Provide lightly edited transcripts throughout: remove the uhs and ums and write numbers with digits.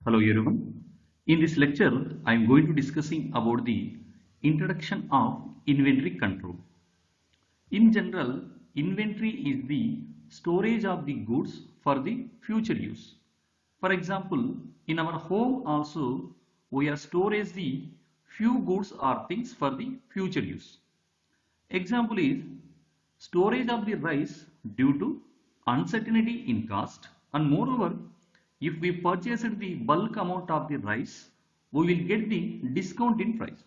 Hello everyone. In this lecture, I am going to discussing about the introduction of inventory control. In general, inventory is the storage of the goods for the future use. For example, in our home also, we are storage the few goods or things for the future use. Example is storage of the rice due to uncertainty in cost, and moreover, if we purchase the bulk amount of the rice, we will get the discount in price.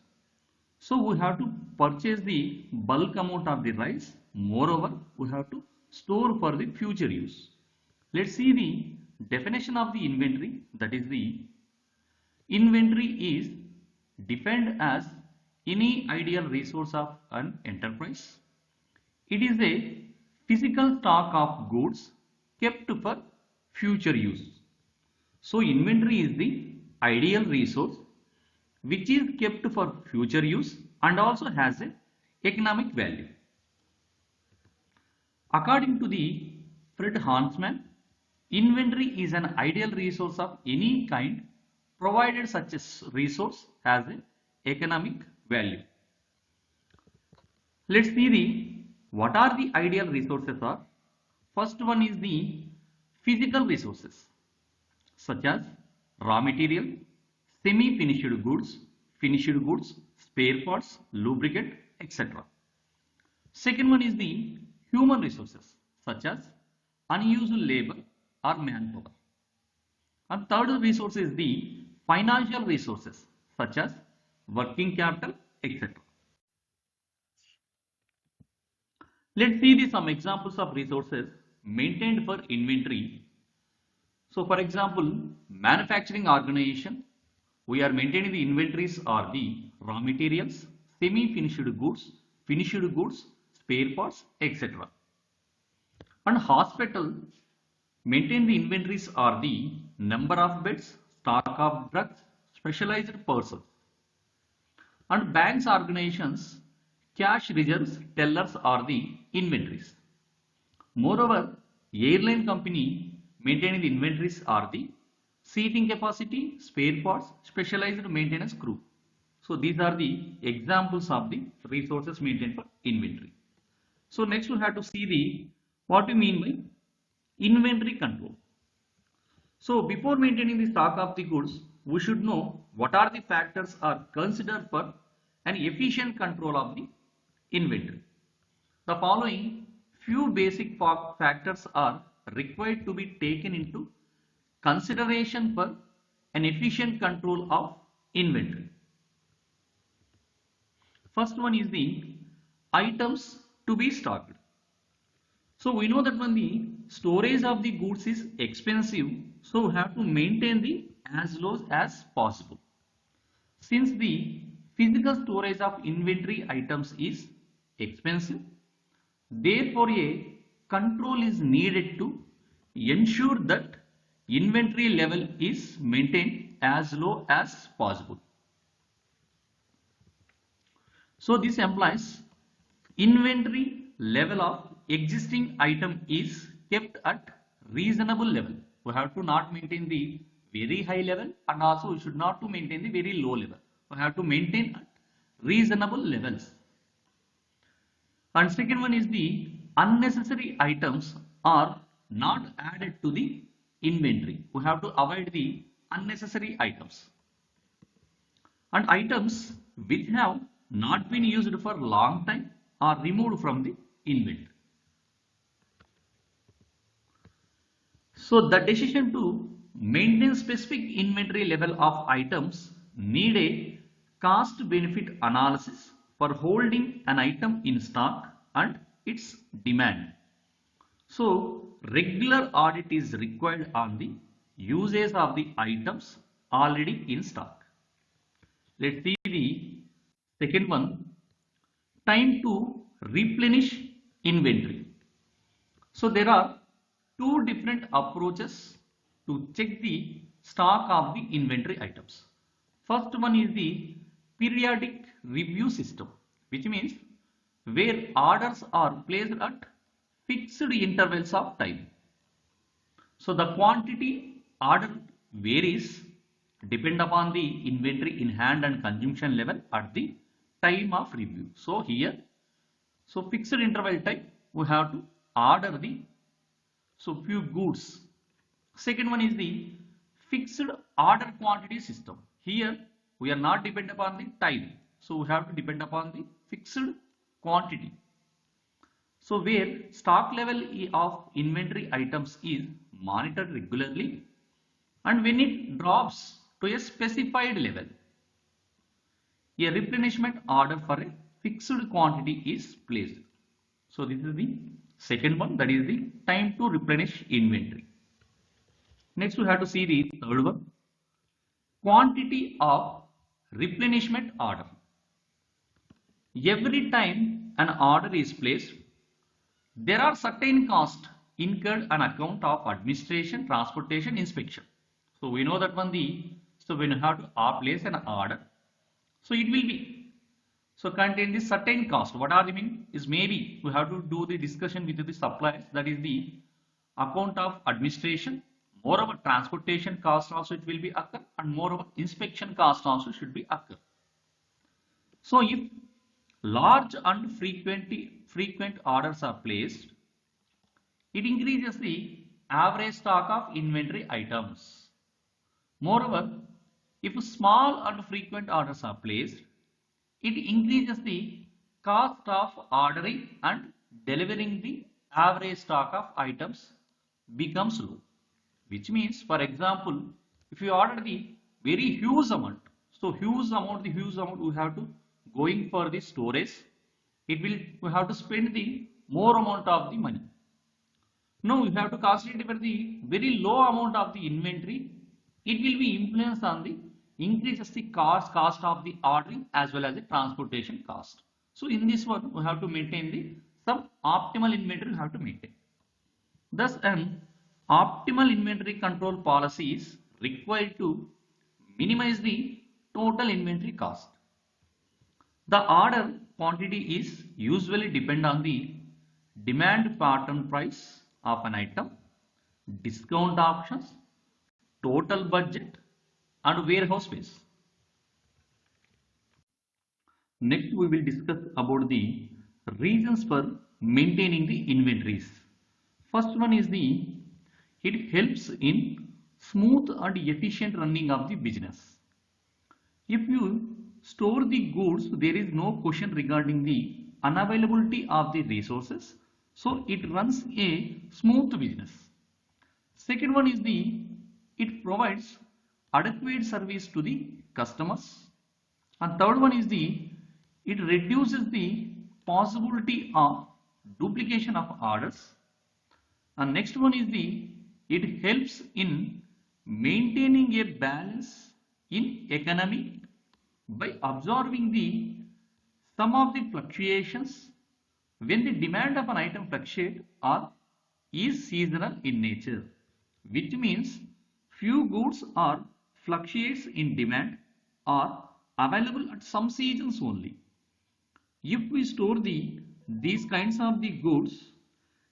So we have to purchase the bulk amount of the rice. Moreover, we have to store for the future use. Let's see the definition of the inventory. That is, the inventory is defined as any ideal resource of an enterprise. It is a physical stock of goods kept for future use. So inventory is the ideal resource which is kept for future use and also has an economic value. According to the Fred Hansman, inventory is an ideal resource of any kind provided such a resource has an economic value. Let's see the what are the ideal resources are. First one is the physical resources such as raw material, semi-finished goods, spare parts, lubricant, etc. Second one is the human resources such as unused labor or manpower. And third resource is the financial resources such as working capital, etc. Let's see some examples of resources maintained for inventory. So for example, manufacturing organization, we are maintaining the inventories are the raw materials, semi-finished goods, spare parts, etc. And hospital, maintain the inventories are the number of beds, stock of drugs, specialized persons. And banks organizations, cash reserves, tellers are the inventories. Moreover, airline company maintaining the inventories are the seating capacity, spare parts, specialized maintenance crew. So these are the examples of the resources maintained for inventory. So next we have to see the what we mean by inventory control. So before maintaining the stock of the goods, we should know what are the factors are considered for an efficient control of the inventory. The following few basic factors are required to be taken into consideration for an efficient control of inventory. First one is the items to be stocked. So we know that when the storage of the goods is expensive, so we have to maintain the as low as possible. Since the physical storage of inventory items is expensive, therefore a control is needed to ensure that inventory level is maintained as low as possible. So this implies inventory level of existing item is kept at reasonable level. We have to not maintain the very high level and also we should not to maintain the very low level. We have to maintain at reasonable levels. And second one is the unnecessary items are not added to the inventory. We have to avoid the unnecessary items. And items which have not been used for a long time are removed from the inventory. So the decision to maintain specific inventory level of items need a cost benefit analysis for holding an item in stock and its demand. So regular audit is required on the usage of the items already in stock. Let's see the second one, time to replenish inventory. So there are two different approaches to check the stock of the inventory items. First one is the periodic review system, which means where orders are placed at fixed intervals of time. So the quantity ordered varies depend upon the inventory in hand and consumption level at the time of review. So here, so fixed interval time, we have to order the few goods. Second one is the fixed order quantity system. Here we are not depend upon the time, so we have to depend upon the fixed quantity. So where stock level of inventory items is monitored regularly, and when it drops to a specified level, a replenishment order for a fixed quantity is placed. So this is the second one, that is the time to replenish inventory. Next we have to see the third one, quantity of replenishment order. Every time an order is placed, there are certain costs incurred on account of administration, transportation, inspection. So we know that when you have to place an order, so it will be contain the certain cost. What are the mean is, maybe we have to do the discussion with the suppliers, that is the account of administration, moreover transportation cost also it will be occur, and moreover inspection cost also should be occur. So if large and frequent orders are placed, it increases the average stock of inventory items. Moreover, if small and frequent orders are placed, it increases the cost of ordering and delivering. The average stock of items becomes low, which means, for example, if you order the very huge amount, so huge amount we have to going for the storage, we have to spend the more amount of the money. Now we have to concentrate for the very low amount of the inventory, it will be influenced on the increases the cost of the ordering as well as the transportation cost. So in this one we have to maintain the some optimal inventory we have to maintain. Thus an optimal inventory control policy is required to minimize the total inventory cost. The order quantity is usually depend on the demand pattern price of an item, discount options, total budget, and warehouse space. Next we will discuss about the reasons for maintaining the inventories. First one is it helps in smooth and efficient running of the business. If you store the goods, there is no question regarding the unavailability of the resources, so it runs a smooth business. Second one is it provides adequate service to the customers, and third one is it reduces the possibility of duplication of orders, and next one is it helps in maintaining a balance in economy by absorbing some of the fluctuations when the demand of an item fluctuates or is seasonal in nature, which means few goods are fluctuates in demand are available at some seasons only. If we store these kinds of the goods,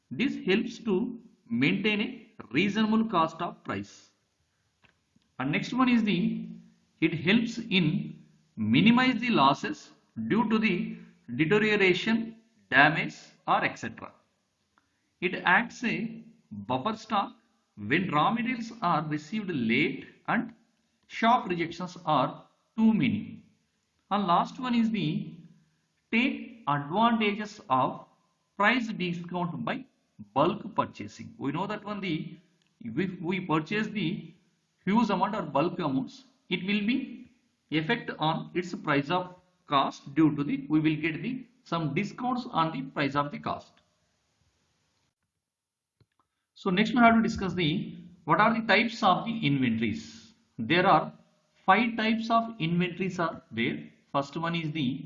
this helps to maintain a reasonable cost of price. And next one is it helps in minimize the losses due to the deterioration, damage, or etc. It acts a buffer stock when raw materials are received late and sharp rejections are too many. And last one is take advantages of price discount by bulk purchasing. We know that if we purchase the huge amount or bulk amounts, it will be effect on its price of cost due to we will get some discounts on the price of the cost. So next we have to discuss what are the types of the inventories. There are 5 types of inventories are there. First one is the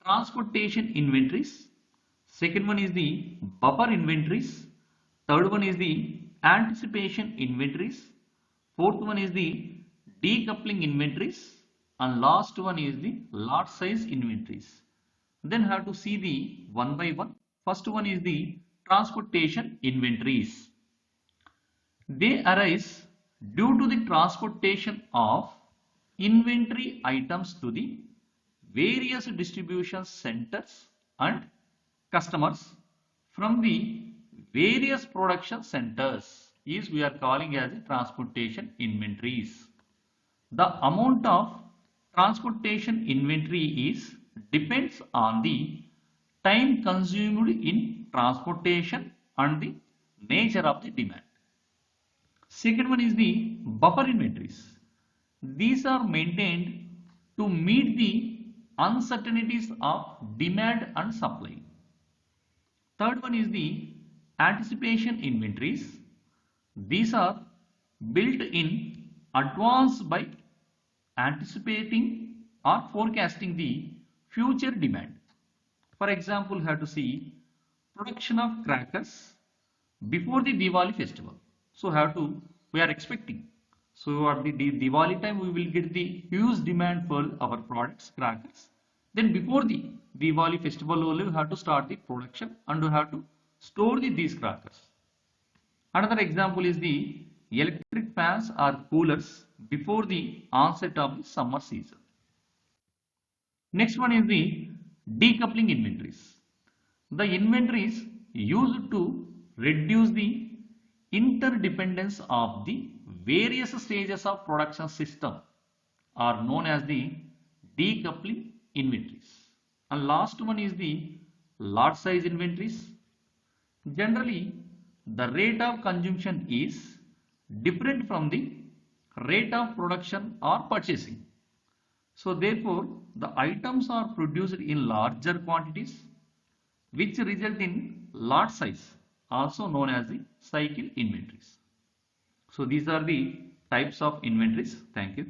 transportation inventories. Second one is the buffer inventories. Third one is the anticipation inventories. Fourth one is the decoupling inventories. And last one is the lot size inventories. Then have to see one by one. First one is the transportation inventories. They arise due to the transportation of inventory items to the various distribution centers and customers from the various production centers is we are calling as transportation inventories. The amount of transportation inventory is depends on the time consumed in transportation and the nature of the demand. Second one is the buffer inventories. These are maintained to meet the uncertainties of demand and supply. Third one is the anticipation inventories. These are built in advance by anticipating or forecasting the future demand. For example, you have to see production of crackers before the Diwali festival. So we are expecting. So at the Diwali time we will get the huge demand for our products, crackers. Then before the Diwali festival only we have to start the production and we have to store these crackers. Another example is the electric fans or coolers before the onset of the summer season. Next one is the decoupling inventories. The inventories used to reduce the interdependence of the various stages of production system are known as the decoupling inventories. And last one is the lot size inventories. Generally, the rate of consumption is different from the rate of production or purchasing. So therefore, the items are produced in larger quantities which result in lot size, also known as the cycle inventories. So these are the types of inventories. Thank you.